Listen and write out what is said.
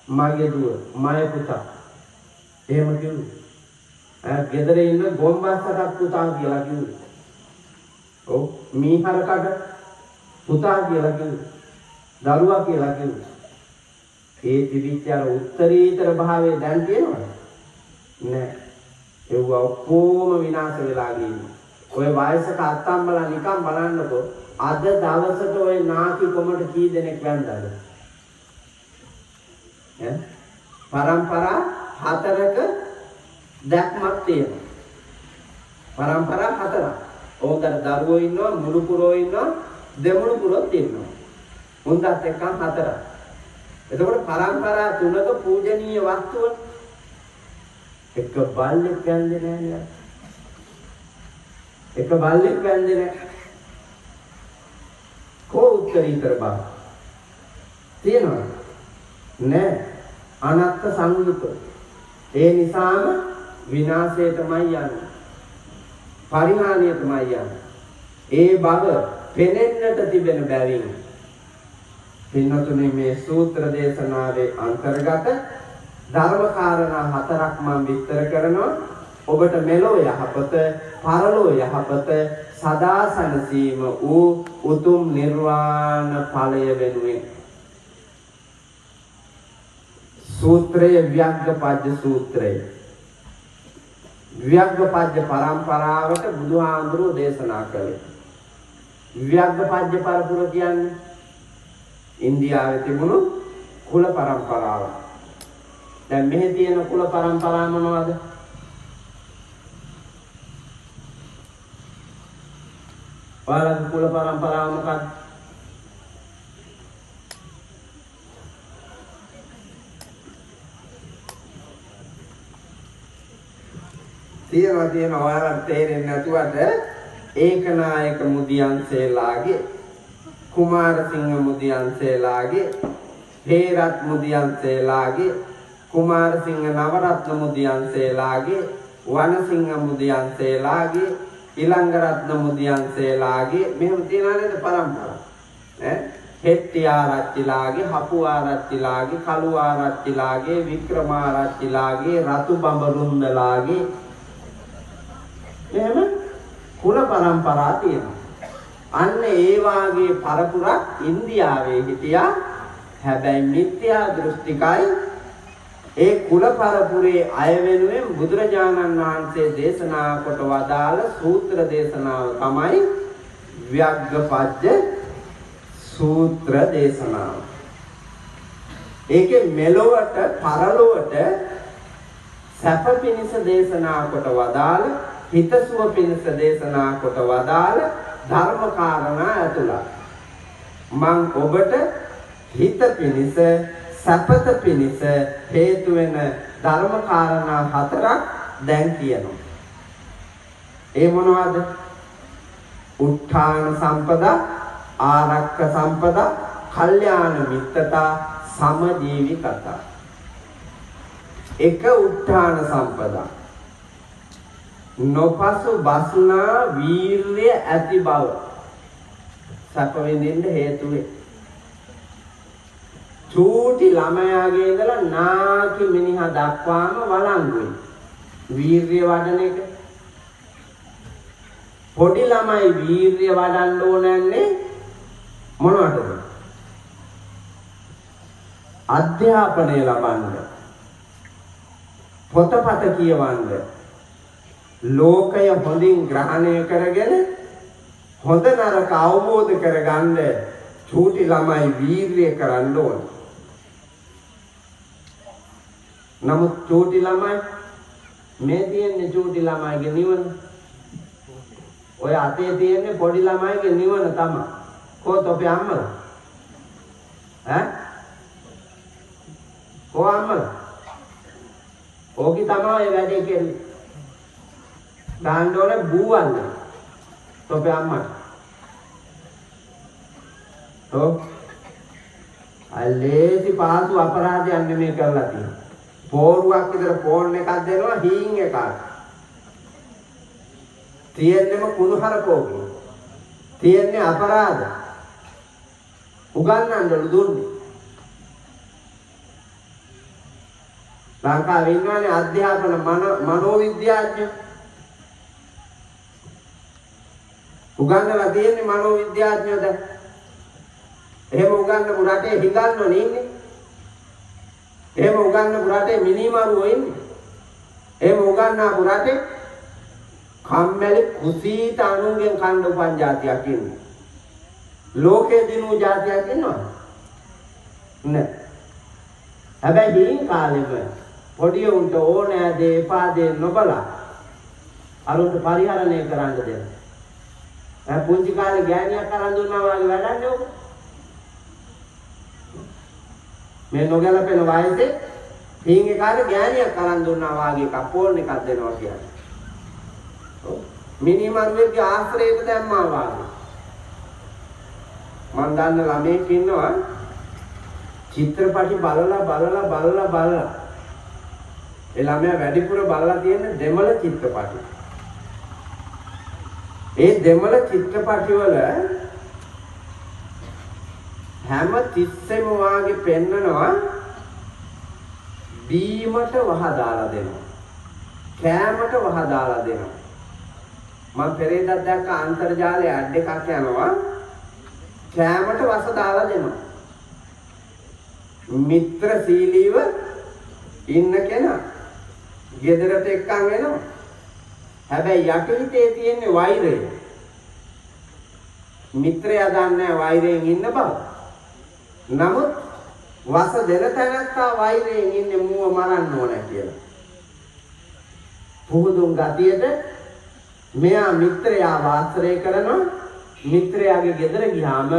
මගේ දුව, මගේ පුතා. එහෙම කිව්වේ. ගෙදර ඉන්න ගොම්බස්සට පුතා කියලා කිව්වේ. ඔව් මීහරකට පුතා කියලා කිව්වේ. දරුවා කියලා කිව්වේ. ඒ තිබිච්ච අර උත්තරීතර භාවයේ දැන් තියෙනවද? නෑ. ඒව ඔක්කොම විනාශ වෙලා ගිහින්. ඔය වයසක අත්තම්බලා නිකන් බලන්නකො අද දවසට ඔය නාකි කොමට කී දෙනෙක් වැන්දාද? පරම්පරා 4ක දැක්මක් තියෙනවා. පරම්පරා 4ක්. ඕකට දරුවෝ ඉන්නවා, මුළු පුරෝ ඉන්නවා, දෙමුළු පුරොත් ඉන්නවා. උන්දත් එක්ක 4ක්. එතකොට පරම්පරා 3ක පූජනීය වස්තුව එක බල්ලෙක් වැන්දේ නැහැ. එක බල්ලෙක් වැන්දේ නැහැ. කෝ උත්තරීතර බව තියෙනවද? නෑ. අනත්ත් සංයුත. ඒ නිසාම විනාශයටමයි යන්නේ. පරිහානියටමයි යන්නේ. ඒ බව පෙනෙන්නට තිබෙන බැවින් පින්නතුනේ මේ සූත්‍ර දේශනාවේ අන්තර්ගත ධර්ම කාරණා 4ක් මම විස්තර කරනවා. ඔබට මෙලොව යහපත, පරලොව යහපත, සදා සැනසීම වූ උතුම් නිර්වාණ ඵලය වෙනුවෙන්. සූත්‍රය ව්‍යග්ගපජ්ජ සූත්‍රය. ව්‍යග්ගපජ්ජ පරම්පරාවට බුදුහාඳුරෝ දේශනා කළේ. ව්‍යග්ගපජ්ජ පරපුර කියන්නේ ඉන්දියාවේ තිබුණු කුල පරම්පරාව. දැන් මෙහි තියෙන කුල පරම්පරා මොනවද? ඔයාලගේ කුල පරම්පරාව මොකක්ද? තියෙනවා ඔයාලට තේරෙන්නේ නැතුවට ඒකනායක මුදියන්සේලාගේ, කුමාරසිංහ මුදියන්සේලාගේ, හේරත් මුදියන්සේලාගේ, කුමාරසිංහ නවරත්න මුදියන්සේලාගේ, වනසිංහ මුදියන්සේලාගේ, ඉලංගරත්න මුදියන්සේලාගේ මෙහෙම තියෙනවා නේද පරම්පරා? හෙට්ටි ආරච්චිලාගේ, හපු ආරච්චිලාගේ, කළු ආරච්චිලාගේ, වික්‍රම ආරච්චිලාගේ, රතු බඹරුන්දලාගේ එහෙම කුල පරම්පරා තියෙනවා. අන්න ඒ වාගේ පරපුරක් ඉන්දියාවේ හිටියා. හැබැයි මිත්‍යා දෘෂ්ටිකයි. ඒ කුල පරපුරේ අය වෙනුවෙන් බුදුරජාණන් වහන්සේ දේශනා කොට වදාළ සූත්‍ර දේශනාව තමයි ව්‍යග්ගපජ්ජ සූත්‍ර දේශනාව. ඒකේ මෙලොවට පරලොවට සැප පිණිස දේශනා කොට වදාළ, හිතසුව පිණිස දේශනා කොට වදාළ ධර්ම කාරණා ඇතුළත්. මං ඔබට හිත පිණිස, සැපත පිණිස හේතු වෙන ධර්ම කාරණා 4ක් දැන් කියනවා. ඒ මොනවද? උත්ථාන සම්පදා, ආරක්ක සම්පදා, කල්යාණ මිත්තතා, සමජීවිකතා. එක උත්ථාන සම්පදා. නොපසු බස්නා වීර්ය ඇති බව සැප විඳින්න හේතු වේ. චූටි ළමයාගේ ඉඳලා නාකි මිනිහා දක්වාම වළංගුයි වීර්ය වඩන එක. පොඩි ළමයි වීර්ය වඩන්න ඕනන්නේ මොනවටද? අධ්‍යාපනය ලබන්න, පොතපත කියවන්න, ලෝකය හොඳින් ග්‍රහණය කරගෙන හොඳ නරක අවබෝධ කරගන්න චූටි ළමයි වීර්ය කරන්න ඕන. නමුත් චූටි ළමයි මේ තියෙන්නේ චූටි ළමයිගේ නිවන. ඔය අතේ තියෙන්නේ පොඩි ළමයිගේ නිවන තමයි. කොහොත ඔබේ අම්මලා? කො අම්මලා? ඕකි තමයි වැඩේ කෙරෙන්නේ. දාන්න ඕනේ බූවන්න. ඔබේ අම්මට. අල්ලේසි පාසු අපරාධයක් නෙමෙයි කරලා තියෙන්නේ. පෝරුවක් විතර ෆෝන් එකක් දෙනවා හීන් එකක්. තියෙන්නම කුණුහරකෝගේ. තියෙන්නේ අපරාධ. උගන්නන්නලු දුන්නේ. ලංකාවේ ඉන්නවනේ අධ්‍යාපන මනෝවිද්‍යාඥයෝ. උගන්වලා තියෙන්නේ මනෝවිද්‍යාඥයෝද? එහෙම උගන්වපු රටේ හිඟන්නෝනේ ඉන්නේ. එහෙම උගන්වපු රටේ මිනිමරුවෝ ඉන්නේ. එහෙම උගන්වපු රටේ කම්මැලි කුසීත අනුන්ගෙන් කන්න උපන් જાතියක් ඉන්නේ. ලෝකේ දිනු જાතියක් ඉන්නවද? නෑ. හැබැයි මේ කාලෙම පොඩි උන්ට ඕනෑ දේ එපා දේ නොබලා අරුන්ට පරිහරණය කරන්න දෙන්න. පුංචි කාලේ ගෑණියක් අරන් දුන්නා වගේ වැඩන්නේ ඔක. මේ නොගැලපෙන වයසේ හීන්ගේ කාලේ ගෑණියක් අරන් දුන්නා වගේ එකක් ෆෝන් එකක් දෙනවා කියන්නේ. ඔව්. මිනිමරුවෙක්ගේ ආශ්‍රයයට දැම්මා වගේ. මම දන්න ළමයෙක් ඉන්නවා චිත්‍රපටි බලලා ඒ ළමයා වැඩිපුර බලලා තියෙන දෙමළ චිත්‍රපටි. ඒ දෙමළ චිත්‍රපටි වල හැම තිස්සෙම වාගේ පෙන්නනවා බීමට වහ දාලා දෙනවා. කෑමට වහ දාලා දෙනවා. මම පෙරේදා දැක්ක අන්තර්ජාලයේ ඇඩ් එකක් යනවා කෑමට වස දාලා දෙනවා. මිත්‍රශීලීව ඉන්න කෙනා ගෙදරට එක්කන් එනවා. හැබැයි යටිහිතේ තියෙන වෛරය. මිත්‍රයා දන්නේ වෛරයෙන් ඉන්න බව. නමුත් වස දෙන තැනත්තා වෛරයෙන් ඉන්නේ මුව මරන්න ඕන කියලා. පුහුදුන් ගතියට මෙයා මිත්‍රයාව ආශ්‍රය කරනවා. මිත්‍රයාගේ ගෙදර ගියාම